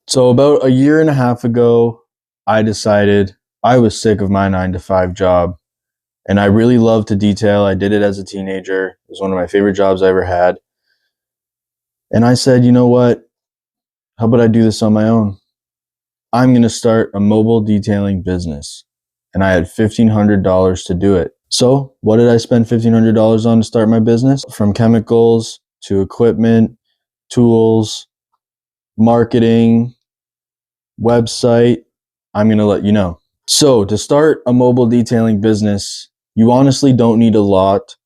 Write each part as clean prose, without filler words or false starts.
So about a year and a half ago, I decided I was sick of my 9 to 5 job and I really loved to detail. I did it as a teenager. It was one of my favorite jobs I ever had. And I said, you know what? How about I do this on my own? I'm going to start a mobile detailing business. And I had $1,500 to do it. So what did I spend $1,500 on to start my business? From chemicals to equipment, tools, marketing, website. I'm going to let you know. So to start a mobile detailing business, you honestly don't need a lot.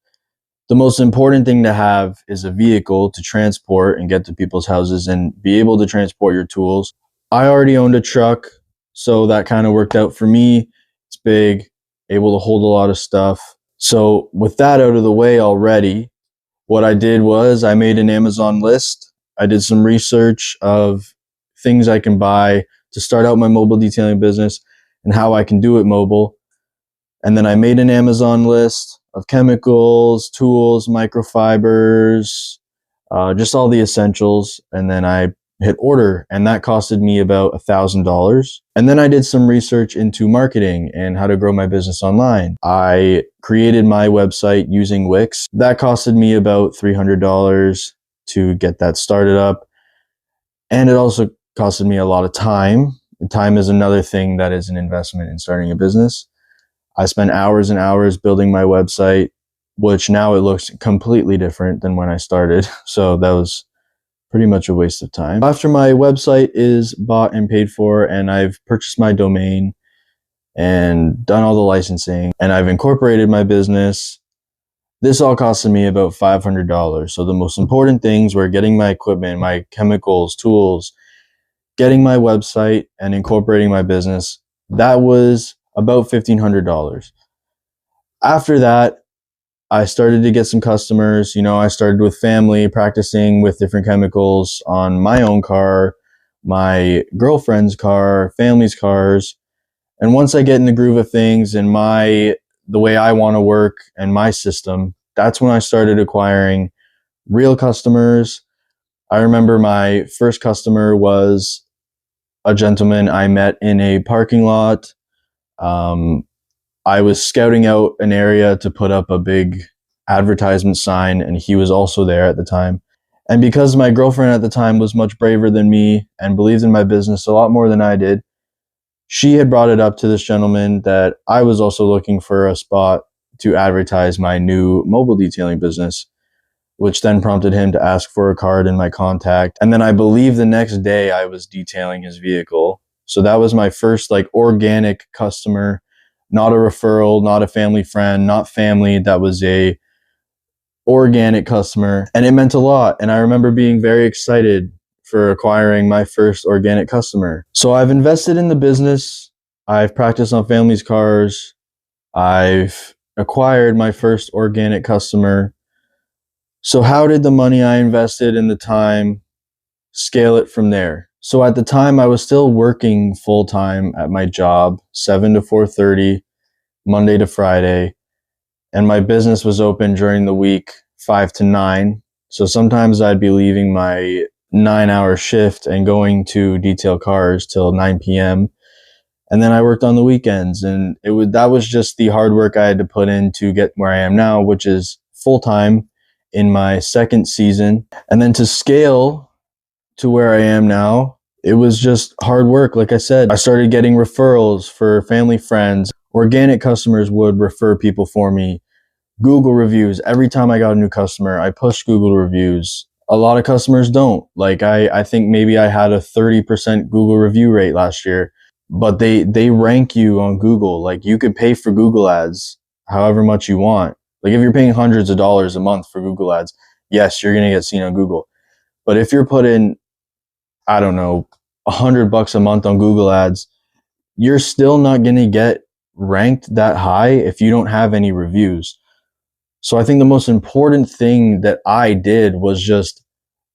The most important thing to have is a vehicle to transport and get to people's houses and be able to transport your tools. I already owned a truck, so that kind of worked out for me. It's big, able to hold a lot of stuff. So with that out of the way already, what I did was I made an Amazon list. I did some research of things I can buy to start out my mobile detailing business and how I can do it mobile. And then I made an Amazon list of chemicals, tools, microfibers, just all the essentials. And then I hit order, and that costed me about $1,000. And then I did some research into marketing and how to grow my business online. I created my website using Wix. That costed me about $300 to get that started up. And it also costed me a lot of time. Time is another thing that is an investment in starting a business. I spent hours and hours building my website, which now it looks completely different than when I started. So that was pretty much a waste of time. After my website is bought and paid for, and I've purchased my domain and done all the licensing, and I've incorporated my business, this all costed me about $500. So the most important things were getting my equipment, my chemicals, tools, getting my website, and incorporating my business. That was about $1,500. After that, I started to get some customers. I started with family, practicing with different chemicals on my own car, my girlfriend's car, family's cars. And once I get in the groove of things and the way I want to work and my system, that's when I started acquiring real customers. I remember my first customer was a gentleman I met in a parking lot. I was scouting out an area to put up a big advertisement sign, and he was also there at the time. And because my girlfriend at the time was much braver than me and believed in my business a lot more than I did, she had brought it up to this gentleman that I was also looking for a spot to advertise my new mobile detailing business, which then prompted him to ask for a card and my contact. And then I believe the next day I was detailing his vehicle. So that was my first organic customer, not a referral, not a family friend, not family. That was a organic customer, and it meant a lot. And I remember being very excited for acquiring my first organic customer. So I've invested in the business. I've practiced on family's cars. I've acquired my first organic customer. So how did the money I invested and the time scale it from there? So at the time I was still working full time at my job, 7 to 4:30, Monday to Friday. And my business was open during the week, 5 to 9. So sometimes I'd be leaving my 9-hour shift and going to detail cars till 9 p.m. And then I worked on the weekends, and that was just the hard work I had to put in to get where I am now, which is full time in my second season. And then to scale to where I am now, it was just hard work. Like I said, I started getting referrals for family friends. Organic customers would refer people for me. Google reviews. Every time I got a new customer, I pushed Google reviews. A lot of customers don't. I think maybe I had a 30% Google review rate last year, but they rank you on Google. You could pay for Google ads however much you want. If you're paying hundreds of dollars a month for Google ads, yes, you're going to get seen on Google. But if you're putting, I don't know, $100 a month on Google ads, you're still not going to get ranked that high if you don't have any reviews. So I think the most important thing that I did was just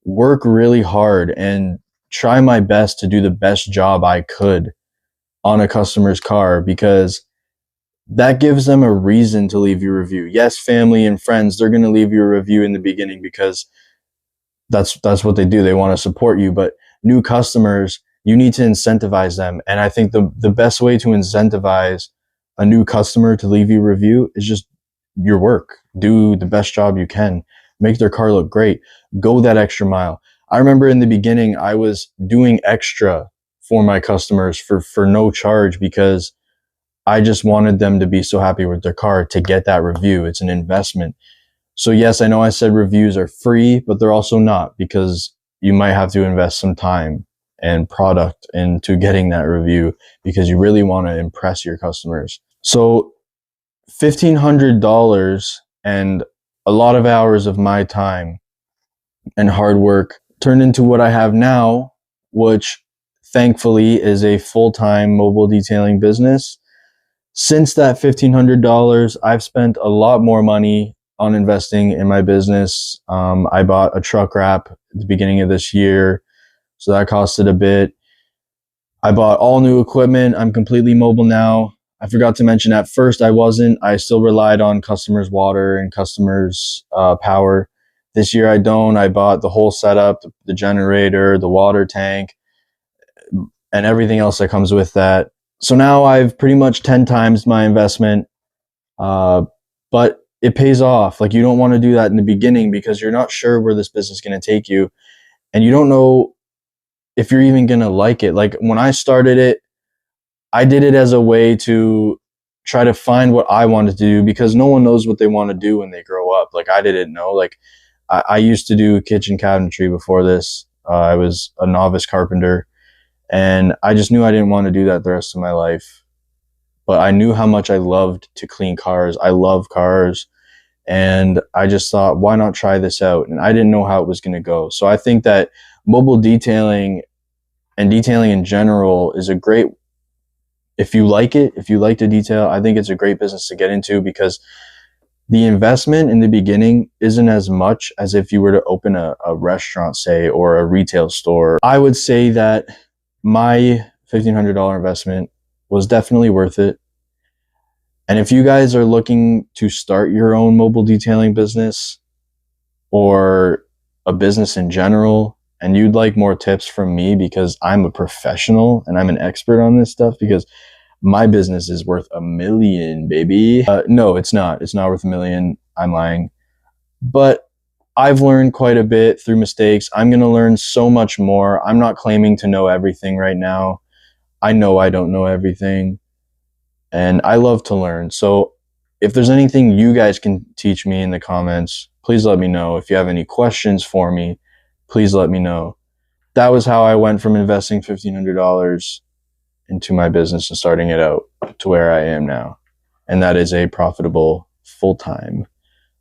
work really hard and try my best to do the best job I could on a customer's car, because that gives them a reason to leave you a review. Yes, family and friends, they're going to leave you a review in the beginning because that's what they do. They want to support you. But new customers, you need to incentivize them. And I think the best way to incentivize a new customer to leave you a review is just your work. Do the best job you can. Make their car look great. Go that extra mile. I remember in the beginning, I was doing extra for my customers for no charge, because I just wanted them to be so happy with their car to get that review. It's an investment. So yes, I know I said reviews are free, but they're also not, because you might have to invest some time and product into getting that review, because you really want to impress your customers. So $1,500 and a lot of hours of my time and hard work turned into what I have now, which thankfully is a full-time mobile detailing business. Since that $1,500, I've spent a lot more money on investing in my business. I bought a truck wrap at the beginning of this year, so that costed a bit. I bought all new equipment. I'm completely mobile now. I forgot to mention, at first I wasn't. I still relied on customers' water and customers' power. This year I don't. I bought the whole setup, the generator, the water tank, and everything else that comes with that. So now I've pretty much 10 times my investment, but it pays off. Like, you don't want to do that in the beginning, because you're not sure where this business is going to take you, and you don't know if you're even going to like it. Like, when I started it, I did it as a way to try to find what I wanted to do, because no one knows what they want to do when they grow up. Like, I didn't know. Like, I used to do kitchen cabinetry before this. I was a novice carpenter, and I just knew I didn't want to do that the rest of my life. But I knew how much I loved to clean cars. I love cars. And I just thought, why not try this out? And I didn't know how it was going to go. So I think that mobile detailing and detailing in general is a great, if you like it, if you like to detail, I think it's a great business to get into, because the investment in the beginning isn't as much as if you were to open a restaurant, say, or a retail store. I would say that my $1,500 investment was definitely worth it. And if you guys are looking to start your own mobile detailing business, or a business in general, and you'd like more tips from me, because I'm a professional and I'm an expert on this stuff, because my business is worth $1 million, baby. No, it's not. It's not worth $1 million. I'm lying. But I've learned quite a bit through mistakes. I'm going to learn so much more. I'm not claiming to know everything right now. I know I don't know everything, and I love to learn. So if there's anything you guys can teach me in the comments, please let me know. If you have any questions for me, please let me know. That was how I went from investing $1,500 into my business and starting it out to where I am now. And that is a profitable, full-time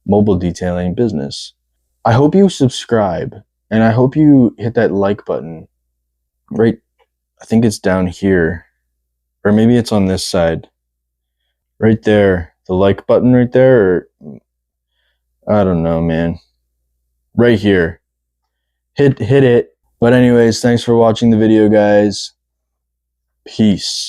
mobile detailing business. I hope you subscribe, and I hope you hit that like button right. I think it's down here, or maybe it's on this side right there. The like button right there, or I don't know, man. Right here. Hit it. But anyways, thanks for watching the video, guys. Peace.